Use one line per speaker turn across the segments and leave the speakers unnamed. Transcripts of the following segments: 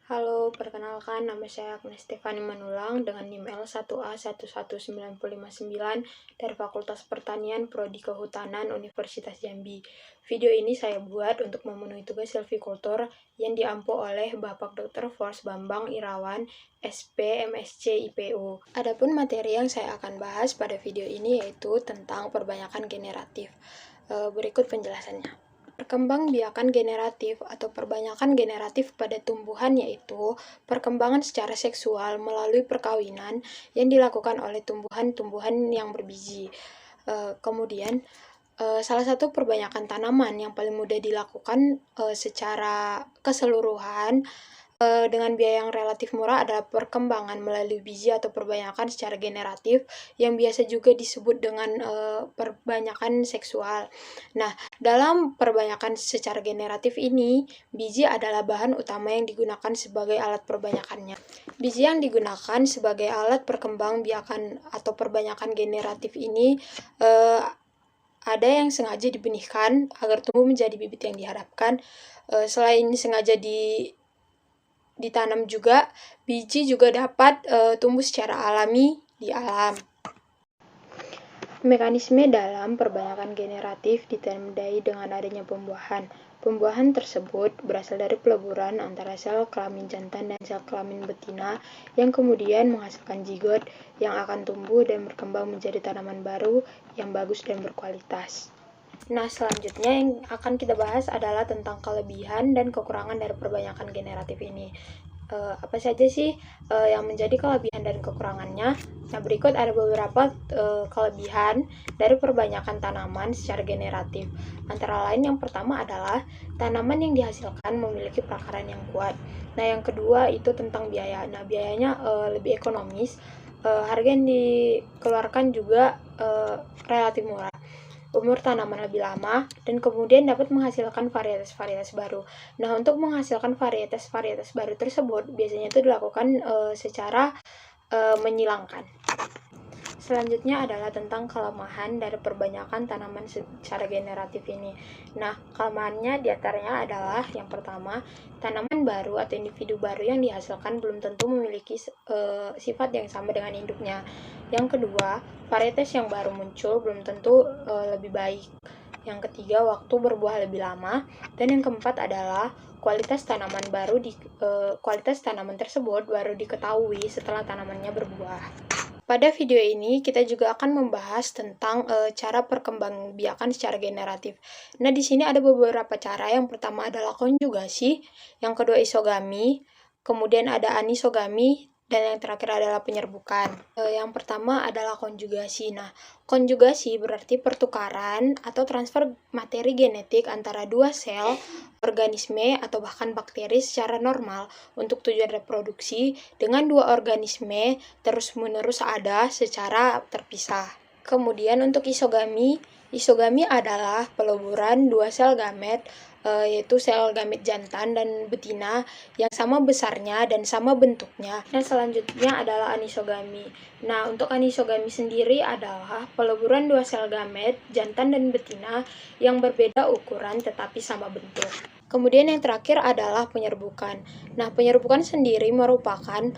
Halo, perkenalkan nama saya Agnes Stefani Manulang dengan NIM L1A11959 dari Fakultas Pertanian Prodi Kehutanan Universitas Jambi. Video ini saya buat untuk memenuhi tugas silvikultur yang diampu oleh Bapak Dr. Fors Bambang Irawan, SP, MSc, IPU. Adapun materi yang saya akan bahas pada video ini yaitu tentang perbanyakan generatif. Berikut penjelasannya. Perkembangbiakan generatif atau perbanyakan generatif pada tumbuhan yaitu perkembangan secara seksual melalui perkawinan yang dilakukan oleh tumbuhan-tumbuhan yang berbiji. Kemudian, salah satu perbanyakan tanaman yang paling mudah dilakukan secara keseluruhan dengan biaya yang relatif murah adalah perkembangan melalui biji atau perbanyakan secara generatif yang biasa juga disebut dengan perbanyakan seksual. Nah, dalam perbanyakan secara generatif ini, biji adalah bahan utama yang digunakan sebagai alat perbanyakannya. Biji yang digunakan sebagai alat perkembangbiakan atau perbanyakan generatif ini ada yang sengaja dibenihkan agar tumbuh menjadi bibit yang diharapkan. Selain sengaja ditanam juga, biji juga dapat tumbuh secara alami di alam. Mekanisme dalam perbanyakan generatif ditandai dengan adanya pembuahan. Pembuahan tersebut berasal dari peleburan antara sel kelamin jantan dan sel kelamin betina yang kemudian menghasilkan zigot yang akan tumbuh dan berkembang menjadi tanaman baru yang bagus dan berkualitas. Nah, selanjutnya yang akan kita bahas adalah tentang kelebihan dan kekurangan dari perbanyakan generatif ini. Apa saja sih yang menjadi kelebihan dan kekurangannya? Nah, berikut ada beberapa kelebihan dari perbanyakan tanaman secara generatif. Antara lain yang pertama adalah tanaman yang dihasilkan memiliki perakaran yang kuat. Nah, yang kedua itu tentang biaya. Nah, biayanya lebih ekonomis. Harga yang dikeluarkan juga relatif murah. Umur tanaman lebih lama, dan kemudian dapat menghasilkan varietas-varietas baru. Nah, untuk menghasilkan varietas-varietas baru tersebut, biasanya itu dilakukan secara menyilangkan. Selanjutnya adalah tentang kelemahan dari perbanyakan tanaman secara generatif ini. Nah, kelemahannya diantaranya adalah yang pertama, tanaman baru atau individu baru yang dihasilkan belum tentu memiliki sifat yang sama dengan induknya. Yang kedua, varietas yang baru muncul belum tentu lebih baik. Yang ketiga, waktu berbuah lebih lama. Dan yang keempat adalah kualitas tanaman tersebut baru diketahui setelah tanamannya berbuah. Pada video ini, kita juga akan membahas tentang cara perkembangbiakan secara generatif. Nah, di sini ada beberapa cara. Yang pertama adalah konjugasi, yang kedua isogami, kemudian ada anisogami, dan yang terakhir adalah penyerbukan. Yang pertama adalah konjugasi. Nah, konjugasi berarti pertukaran atau transfer materi genetik antara dua sel, organisme, atau bahkan bakteri secara normal untuk tujuan reproduksi dengan dua organisme terus-menerus ada secara terpisah. Kemudian untuk isogami adalah peleburan dua sel gamet, yaitu sel gamet jantan dan betina yang sama besarnya dan sama bentuknya. Yang selanjutnya adalah anisogami. Nah, untuk anisogami sendiri adalah peleburan dua sel gamet jantan dan betina yang berbeda ukuran tetapi sama bentuk. Kemudian yang terakhir adalah penyerbukan. Nah, penyerbukan sendiri merupakan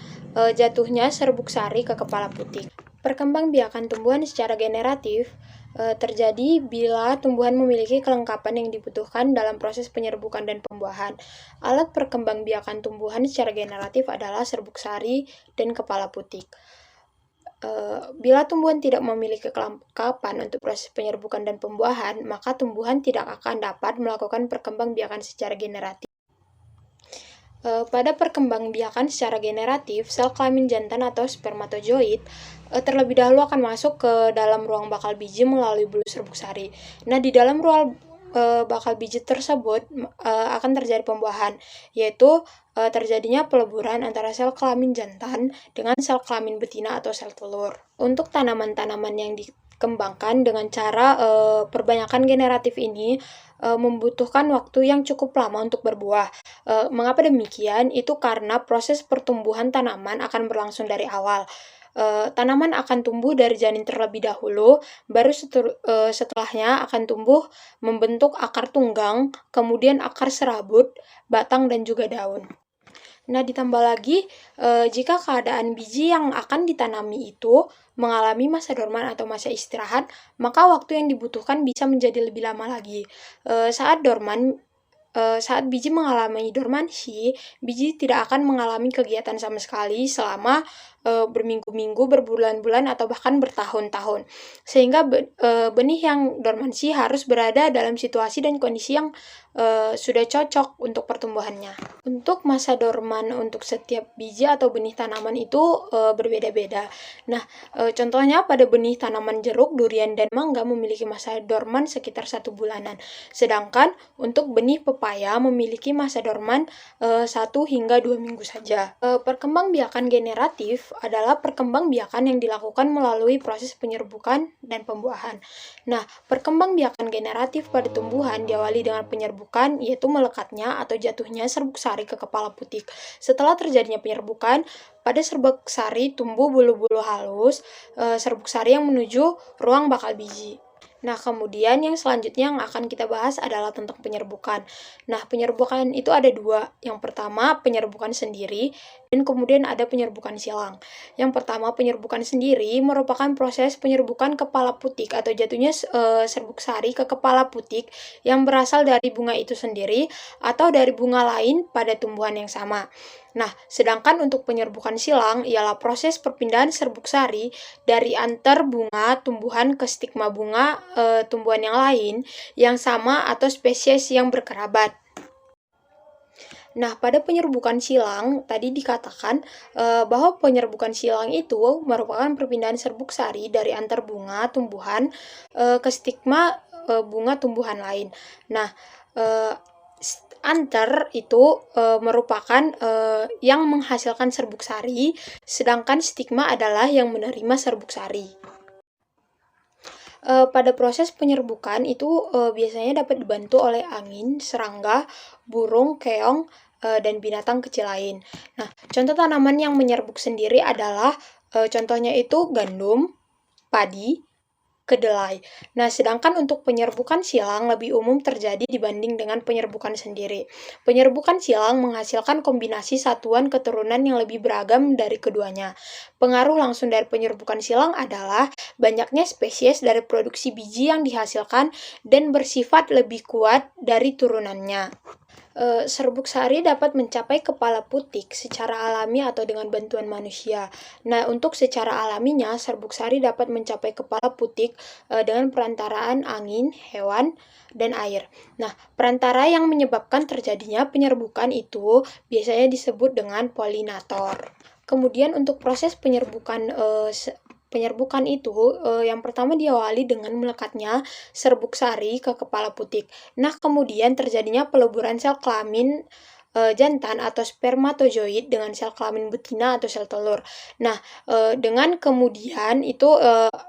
jatuhnya serbuk sari ke kepala putik. Perkembangbiakan tumbuhan secara generatif terjadi bila tumbuhan memiliki kelengkapan yang dibutuhkan dalam proses penyerbukan dan pembuahan. Alat perkembangbiakan tumbuhan secara generatif adalah serbuk sari dan kepala putik. Bila tumbuhan tidak memiliki kelengkapan untuk proses penyerbukan dan pembuahan, maka tumbuhan tidak akan dapat melakukan perkembangbiakan secara generatif. Pada perkembangbiakan secara generatif, sel kelamin jantan atau spermatozoid terlebih dahulu akan masuk ke dalam ruang bakal biji melalui bulu serbuk sari. Nah, di dalam ruang bakal biji tersebut akan terjadi pembuahan, yaitu terjadinya peleburan antara sel kelamin jantan dengan sel kelamin betina atau sel telur. Untuk tanaman-tanaman yang dikembangkan dengan cara perbanyakan generatif ini membutuhkan waktu yang cukup lama untuk berbuah. Mengapa demikian? Itu karena proses pertumbuhan tanaman akan berlangsung dari awal. Tanaman akan tumbuh dari janin terlebih dahulu, baru setelahnya akan tumbuh membentuk akar tunggang, kemudian akar serabut, batang, dan juga daun. Nah, ditambah lagi, jika keadaan biji yang akan ditanami itu mengalami masa dorman atau masa istirahat, maka waktu yang dibutuhkan bisa menjadi lebih lama lagi. Saat biji mengalami dormansi, biji tidak akan mengalami kegiatan sama sekali selama berminggu-minggu, berbulan-bulan, atau bahkan bertahun-tahun. Sehingga benih yang dormansi harus berada dalam situasi dan kondisi yang sudah cocok untuk pertumbuhannya. Untuk masa dorman untuk setiap biji atau benih tanaman itu berbeda-beda. Nah, contohnya pada benih tanaman jeruk, durian, dan mangga memiliki masa dorman sekitar 1 bulanan. Sedangkan untuk benih pepaya memiliki masa dorman 1 hingga 2 minggu saja. Perkembangbiakan generatif adalah perkembangbiakan yang dilakukan melalui proses penyerbukan dan pembuahan. Nah, perkembangbiakan generatif pada tumbuhan diawali dengan penyerbukan, yaitu melekatnya atau jatuhnya serbuk sari ke kepala putik. Setelah terjadinya penyerbukan, pada serbuk sari tumbuh bulu-bulu halus serbuk sari yang menuju ruang bakal biji. Nah, kemudian yang selanjutnya yang akan kita bahas adalah tentang penyerbukan. Nah, penyerbukan itu ada 2. Yang pertama, penyerbukan sendiri, dan kemudian ada penyerbukan silang. Yang pertama, penyerbukan sendiri merupakan proses penyerbukan kepala putik atau jatuhnya serbuk sari ke kepala putik yang berasal dari bunga itu sendiri atau dari bunga lain pada tumbuhan yang sama. Nah, sedangkan untuk penyerbukan silang ialah proses perpindahan serbuk sari dari antar bunga tumbuhan ke stigma bunga tumbuhan yang lain yang sama atau spesies yang berkerabat. Nah, pada penyerbukan silang, tadi dikatakan bahwa penyerbukan silang itu merupakan perpindahan serbuk sari dari antar bunga tumbuhan ke stigma bunga tumbuhan lain. Nah, antar itu merupakan yang menghasilkan serbuk sari, sedangkan stigma adalah yang menerima serbuk sari. Pada proses penyerbukan itu biasanya dapat dibantu oleh angin, serangga, burung, keong, dan binatang kecil lain. Nah, contoh tanaman yang menyerbuk sendiri adalah contohnya itu gandum, padi, kedelai. Nah, sedangkan untuk penyerbukan silang lebih umum terjadi dibanding dengan penyerbukan sendiri. Penyerbukan silang menghasilkan kombinasi satuan keturunan yang lebih beragam dari keduanya. Pengaruh langsung dari penyerbukan silang adalah banyaknya spesies dari produksi biji yang dihasilkan dan bersifat lebih kuat dari turunannya. Serbuk sari dapat mencapai kepala putik secara alami atau dengan bantuan manusia. Nah, untuk secara alaminya, serbuk sari dapat mencapai kepala putik dengan perantaraan angin, hewan, dan air. Nah, perantara yang menyebabkan terjadinya penyerbukan itu biasanya disebut dengan polinator. Kemudian untuk proses penyerbukan itu yang pertama diawali dengan melekatnya serbuk sari ke kepala putik. Nah, kemudian terjadinya peleburan sel kelamin jantan atau spermatozoid dengan sel kelamin betina atau sel telur. Nah, dengan kemudian itu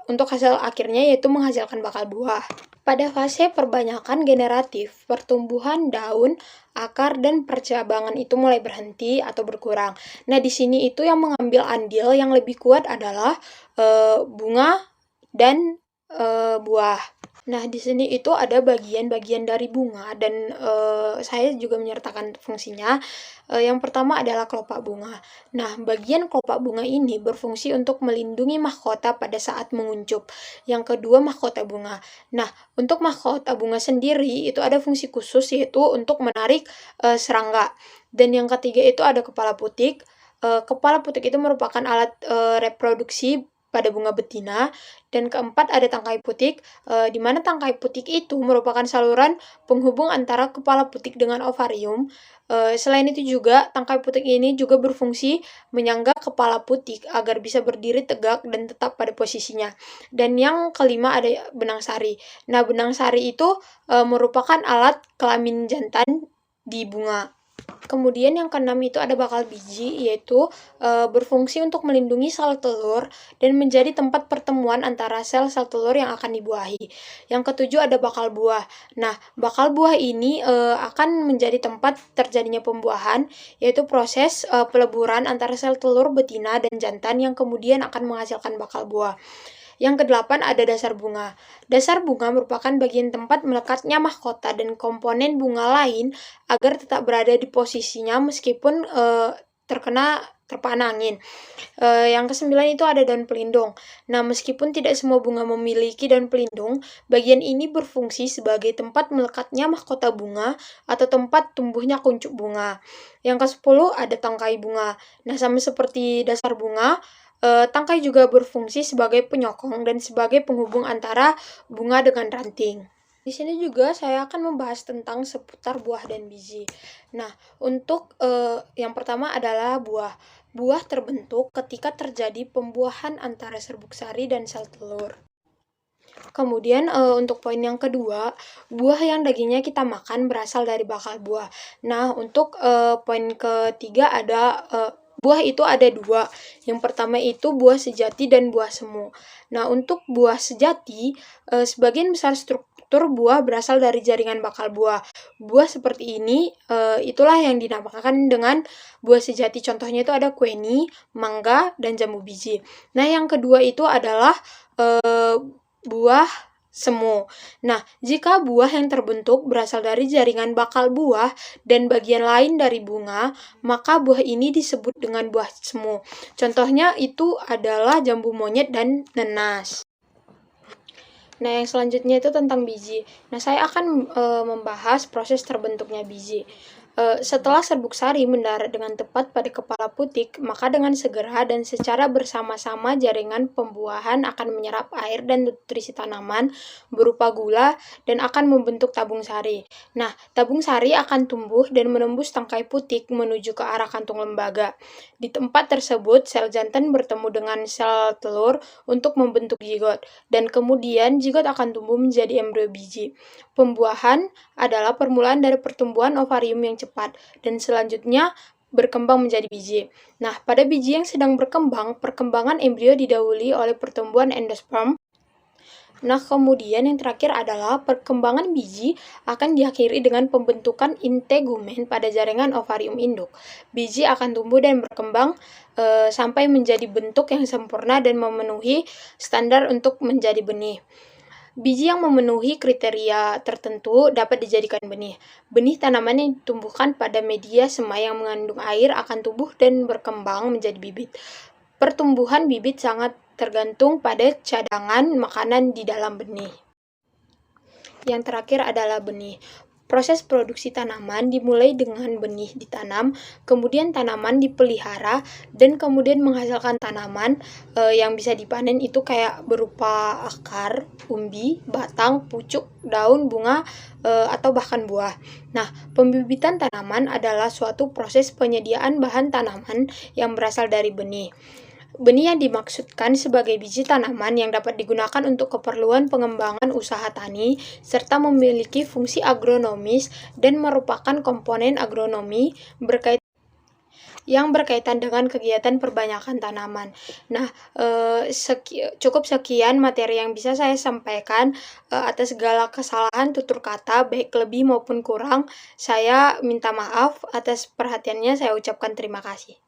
untuk hasil akhirnya yaitu menghasilkan bakal buah. Pada fase perbanyakan generatif, pertumbuhan daun, akar, dan percabangan itu mulai berhenti atau berkurang. Nah, di sini itu yang mengambil andil yang lebih kuat adalah bunga dan buah. Nah, di sini itu ada bagian-bagian dari bunga dan saya juga menyertakan fungsinya. Yang pertama adalah kelopak bunga. Nah, bagian kelopak bunga ini berfungsi untuk melindungi mahkota pada saat menguncup. Yang kedua, mahkota bunga. Nah, untuk mahkota bunga sendiri itu ada fungsi khusus yaitu untuk menarik serangga. Dan yang ketiga itu ada kepala putik. Kepala putik itu merupakan alat reproduksi pada bunga betina, dan keempat ada tangkai putik, di mana tangkai putik itu merupakan saluran penghubung antara kepala putik dengan ovarium. Selain itu juga, tangkai putik ini juga berfungsi menyangga kepala putik agar bisa berdiri tegak dan tetap pada posisinya. Dan yang kelima ada benang sari. Nah, benang sari itu merupakan alat kelamin jantan di bunga. Kemudian yang keenam itu ada bakal biji, yaitu berfungsi untuk melindungi sel telur dan menjadi tempat pertemuan antara sel-sel telur yang akan dibuahi. Yang ketujuh ada bakal buah. Nah, bakal buah ini akan menjadi tempat terjadinya pembuahan, yaitu proses peleburan antara sel telur betina dan jantan yang kemudian akan menghasilkan bakal buah. Yang kedelapan ada dasar bunga. Dasar bunga merupakan bagian tempat melekatnya mahkota dan komponen bunga lain agar tetap berada di posisinya meskipun terpaan angin. Yang kesembilan itu ada daun pelindung. Nah, meskipun tidak semua bunga memiliki daun pelindung, bagian ini berfungsi sebagai tempat melekatnya mahkota bunga atau tempat tumbuhnya kuncup bunga. Yang ke-10 ada tangkai bunga. Nah, sama seperti dasar bunga, tangkai juga berfungsi sebagai penyokong dan sebagai penghubung antara bunga dengan ranting. Di sini juga saya akan membahas tentang seputar buah dan biji. Nah, untuk yang pertama adalah buah. Buah terbentuk ketika terjadi pembuahan antara serbuk sari dan sel telur. Kemudian untuk poin yang kedua, buah yang dagingnya kita makan berasal dari bakal buah. Nah, untuk poin ketiga ada buah itu ada dua. Yang pertama itu buah sejati dan buah semu. Nah, untuk buah sejati, sebagian besar struktur buah berasal dari jaringan bakal buah. Buah seperti ini, itulah yang dinamakan dengan buah sejati. Contohnya itu ada kueni, mangga, dan jambu biji. Nah, yang kedua itu adalah buah semu. Nah, jika buah yang terbentuk berasal dari jaringan bakal buah dan bagian lain dari bunga, maka buah ini disebut dengan buah semu. Contohnya itu adalah jambu monyet dan nenas. Nah, yang selanjutnya itu tentang biji. Nah, saya akan membahas proses terbentuknya biji. Setelah serbuk sari mendarat dengan tepat pada kepala putik, maka dengan segera dan secara bersama-sama jaringan pembuahan akan menyerap air dan nutrisi tanaman berupa gula dan akan membentuk tabung sari. Nah, tabung sari akan tumbuh dan menembus tangkai putik menuju ke arah kantung lembaga. Di tempat tersebut, sel jantan bertemu dengan sel telur untuk membentuk zigot, dan kemudian zigot akan tumbuh menjadi embrio biji. Pembuahan adalah permulaan dari pertumbuhan ovarium yang cepat, dan selanjutnya berkembang menjadi biji. Nah, pada biji yang sedang berkembang, perkembangan embrio didahului oleh pertumbuhan endosperm. Nah, kemudian yang terakhir adalah perkembangan biji akan diakhiri dengan pembentukan integumen pada jaringan ovarium induk. Biji akan tumbuh dan berkembang sampai menjadi bentuk yang sempurna dan memenuhi standar untuk menjadi benih. Biji yang memenuhi kriteria tertentu dapat dijadikan benih. Benih tanaman yang ditumbuhkan pada media semai yang mengandung air akan tumbuh dan berkembang menjadi bibit. Pertumbuhan bibit sangat tergantung pada cadangan makanan di dalam benih. Yang terakhir adalah benih. Proses produksi tanaman dimulai dengan benih ditanam, kemudian tanaman dipelihara, dan kemudian menghasilkan tanaman yang bisa dipanen itu kayak berupa akar, umbi, batang, pucuk, daun, bunga, atau bahkan buah. Nah, pembibitan tanaman adalah suatu proses penyediaan bahan tanaman yang berasal dari benih. Benih yang dimaksudkan sebagai biji tanaman yang dapat digunakan untuk keperluan pengembangan usaha tani, serta memiliki fungsi agronomis dan merupakan komponen agronomi yang berkaitan dengan kegiatan perbanyakan tanaman. Nah, cukup sekian materi yang bisa saya sampaikan. Atas segala kesalahan tutur kata, baik lebih maupun kurang, saya minta maaf. Atas perhatiannya, saya ucapkan terima kasih.